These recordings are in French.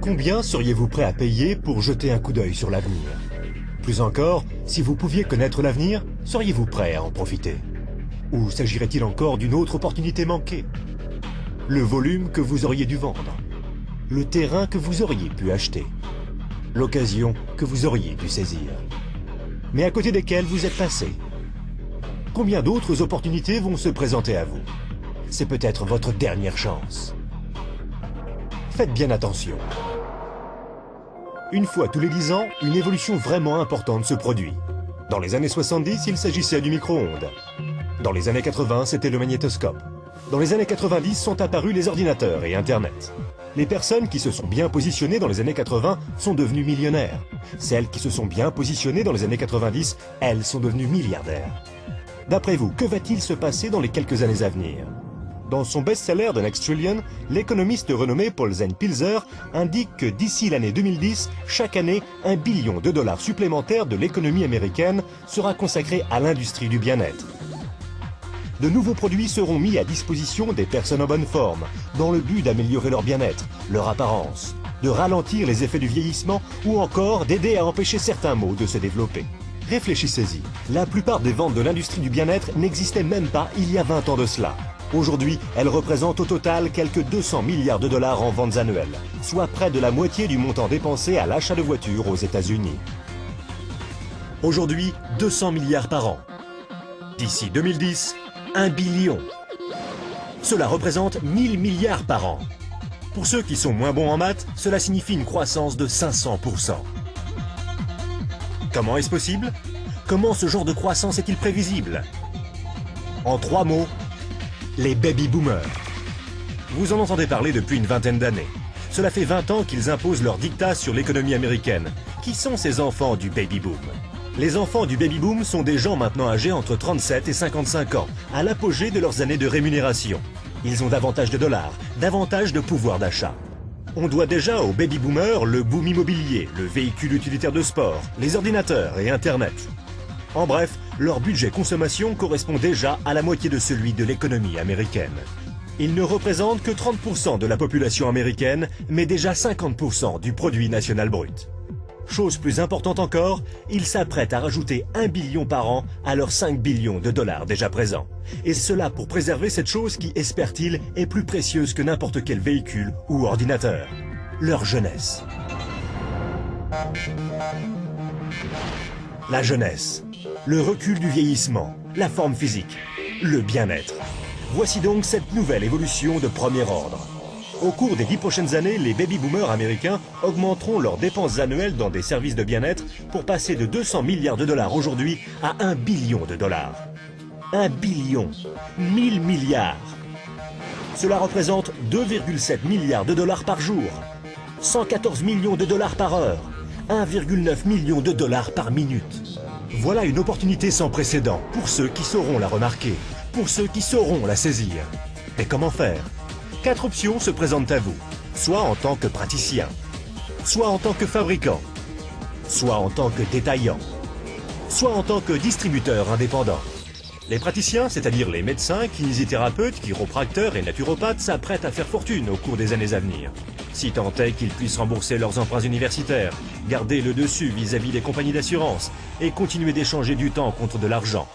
Combien seriez-vous prêt à payer pour jeter un coup d'œil sur l'avenir? Plus encore, si vous pouviez connaître l'avenir, seriez-vous prêt à en profiter? Ou s'agirait-il encore d'une autre opportunité manquée? Le volume que vous auriez dû vendre? Le terrain que vous auriez pu acheter? L'occasion que vous auriez pu saisir? Mais à côté desquelles vous êtes passé? Combien d'autres opportunités vont se présenter à vous? C'est peut-être votre dernière chance. Faites bien attention. Une fois tous les 10 ans, une évolution vraiment importante se produit. Dans les années 70, il s'agissait du micro-ondes. Dans les années 80, c'était le magnétoscope. Dans les années 90 sont apparus les ordinateurs et Internet. Les personnes qui se sont bien positionnées dans les années 80 sont devenues millionnaires. Celles qui se sont bien positionnées dans les années 90, elles sont devenues milliardaires. D'après vous, que va-t-il se passer dans les quelques années à venir? Dans son best-seller The Next Trillion, l'économiste renommé Paul Pilzer indique que d'ici l'année 2010, chaque année, 1 billion de dollars supplémentaires de l'économie américaine sera consacré à l'industrie du bien-être. De nouveaux produits seront mis à disposition des personnes en bonne forme, dans le but d'améliorer leur bien-être, leur apparence, de ralentir les effets du vieillissement ou encore d'aider à empêcher certains maux de se développer. Réfléchissez-y, la plupart des ventes de l'industrie du bien-être n'existaient même pas il y a 20 ans de cela. Aujourd'hui, elles représentent au total quelques 200 milliards de dollars en ventes annuelles, soit près de la moitié du montant dépensé à l'achat de voitures aux États-Unis. Aujourd'hui, 200 milliards par an. D'ici 2010, 1 billion. Cela représente 1000 milliards par an. Pour ceux qui sont moins bons en maths, cela signifie une croissance de 500%. Comment est-ce possible? Comment ce genre de croissance est-il prévisible? En 3 mots, les baby-boomers. Vous en entendez parler depuis une vingtaine d'années. Cela fait 20 ans qu'ils imposent leur diktat sur l'économie américaine. Qui sont ces enfants du baby-boom? Les enfants du baby-boom sont des gens maintenant âgés entre 37 et 55 ans, à l'apogée de leurs années de rémunération. Ils ont davantage de dollars, davantage de pouvoir d'achat. On doit déjà aux baby-boomers le boom immobilier, le véhicule utilitaire de sport, les ordinateurs et Internet. En bref, leur budget consommation correspond déjà à la moitié de celui de l'économie américaine. Ils ne représentent que 30% de la population américaine, mais déjà 50% du produit national brut. Chose plus importante encore, ils s'apprêtent à rajouter 1 billion par an à leurs 5 billions de dollars déjà présents. Et cela pour préserver cette chose qui, espèrent-ils, est plus précieuse que n'importe quel véhicule ou ordinateur. Leur jeunesse. La jeunesse. Le recul du vieillissement, la forme physique, le bien-être. Voici donc cette nouvelle évolution de premier ordre. Au cours des 10 prochaines années, les baby-boomers américains augmenteront leurs dépenses annuelles dans des services de bien-être pour passer de 200 milliards de dollars aujourd'hui à 1 billion de dollars. 1 billion, 1000 milliards. Cela représente 2,7 milliards de dollars par jour, 114 millions de dollars par heure, 1,9 million de dollars par minute. Voilà une opportunité sans précédent pour ceux qui sauront la remarquer, pour ceux qui sauront la saisir. Mais comment faire? 4 options se présentent à vous, soit en tant que praticien, soit en tant que fabricant, soit en tant que détaillant, soit en tant que distributeur indépendant. Les praticiens, c'est-à-dire les médecins, kinésithérapeutes, chiropracteurs et naturopathes, s'apprêtent à faire fortune au cours des années à venir. Si tant est qu'ils puissent rembourser leurs emprunts universitaires, garder le dessus vis-à-vis des compagnies d'assurance et continuer d'échanger du temps contre de l'argent.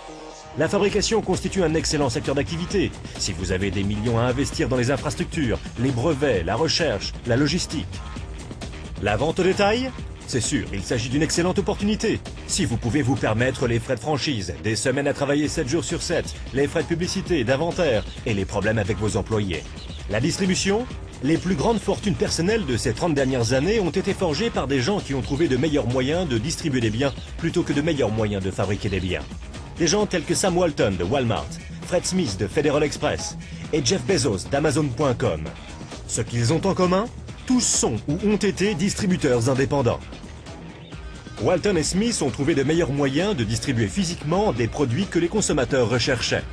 La fabrication constitue un excellent secteur d'activité, si vous avez des millions à investir dans les infrastructures, les brevets, la recherche, la logistique. La vente au détail? C'est sûr, il s'agit d'une excellente opportunité. Si vous pouvez vous permettre les frais de franchise, des semaines à travailler 7 jours sur 7, les frais de publicité, d'inventaire et les problèmes avec vos employés. La distribution? Les plus grandes fortunes personnelles de ces 30 dernières années ont été forgées par des gens qui ont trouvé de meilleurs moyens de distribuer des biens plutôt que de meilleurs moyens de fabriquer des biens. Des gens tels que Sam Walton de Walmart, Fred Smith de Federal Express et Jeff Bezos d'Amazon.com. Ce qu'ils ont en commun? Tous sont ou ont été distributeurs indépendants. Walton et Smith ont trouvé de meilleurs moyens de distribuer physiquement des produits que les consommateurs recherchaient.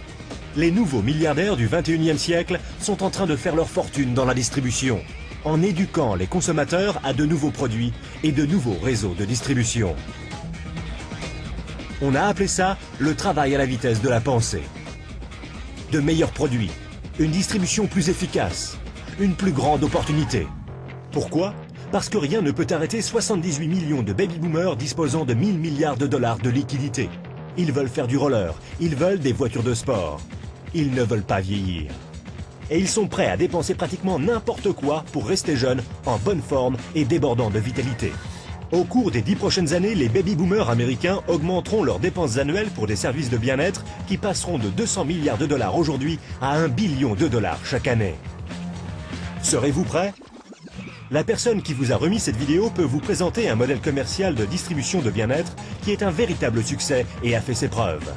Les nouveaux milliardaires du 21e siècle sont en train de faire leur fortune dans la distribution, en éduquant les consommateurs à de nouveaux produits et de nouveaux réseaux de distribution. On a appelé ça le travail à la vitesse de la pensée. De meilleurs produits, une distribution plus efficace, une plus grande opportunité. Pourquoi? Parce que rien ne peut arrêter 78 millions de baby-boomers disposant de 1000 milliards de dollars de liquidités. Ils veulent faire du roller, ils veulent des voitures de sport. Ils ne veulent pas vieillir. Et ils sont prêts à dépenser pratiquement n'importe quoi pour rester jeunes, en bonne forme et débordants de vitalité. Au cours des 10 prochaines années, les baby-boomers américains augmenteront leurs dépenses annuelles pour des services de bien-être qui passeront de 200 milliards de dollars aujourd'hui à 1 billion de dollars chaque année. Serez-vous prêts? La personne qui vous a remis cette vidéo peut vous présenter un modèle commercial de distribution de bien-être qui est un véritable succès et a fait ses preuves.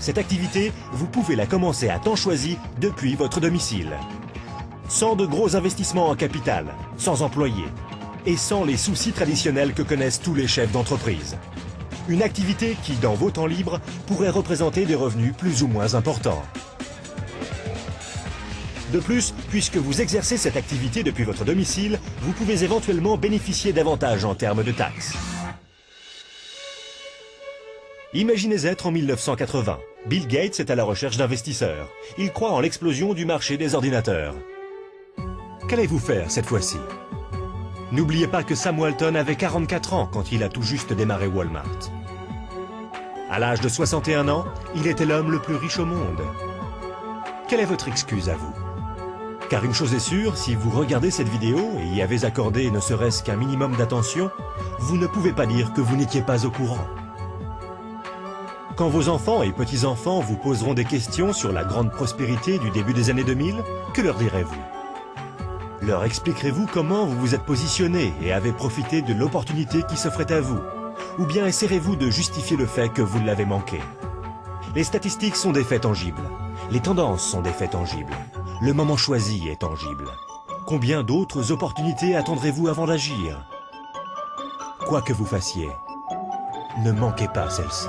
Cette activité, vous pouvez la commencer à temps choisi depuis votre domicile. Sans de gros investissements en capital, sans employés et sans les soucis traditionnels que connaissent tous les chefs d'entreprise. Une activité qui, dans vos temps libres, pourrait représenter des revenus plus ou moins importants. De plus, puisque vous exercez cette activité depuis votre domicile, vous pouvez éventuellement bénéficier d'avantages en termes de taxes. Imaginez être en 1980. Bill Gates est à la recherche d'investisseurs. Il croit en l'explosion du marché des ordinateurs. Qu'allez-vous faire cette fois-ci? N'oubliez pas que Sam Walton avait 44 ans quand il a tout juste démarré Walmart. À l'âge de 61 ans, il était l'homme le plus riche au monde. Quelle est votre excuse à vous? Car une chose est sûre, si vous regardez cette vidéo et y avez accordé ne serait-ce qu'un minimum d'attention, vous ne pouvez pas dire que vous n'étiez pas au courant. Quand vos enfants et petits-enfants vous poseront des questions sur la grande prospérité du début des années 2000, que leur direz-vous? Leur expliquerez-vous comment vous vous êtes positionné et avez profité de l'opportunité qui s'offrait à vous? Ou bien essaierez-vous de justifier le fait que vous l'avez manqué? Les statistiques sont des faits tangibles. Les tendances sont des faits tangibles. Le moment choisi est tangible. Combien d'autres opportunités attendrez-vous avant d'agir? Quoi que vous fassiez, ne manquez pas celle-ci.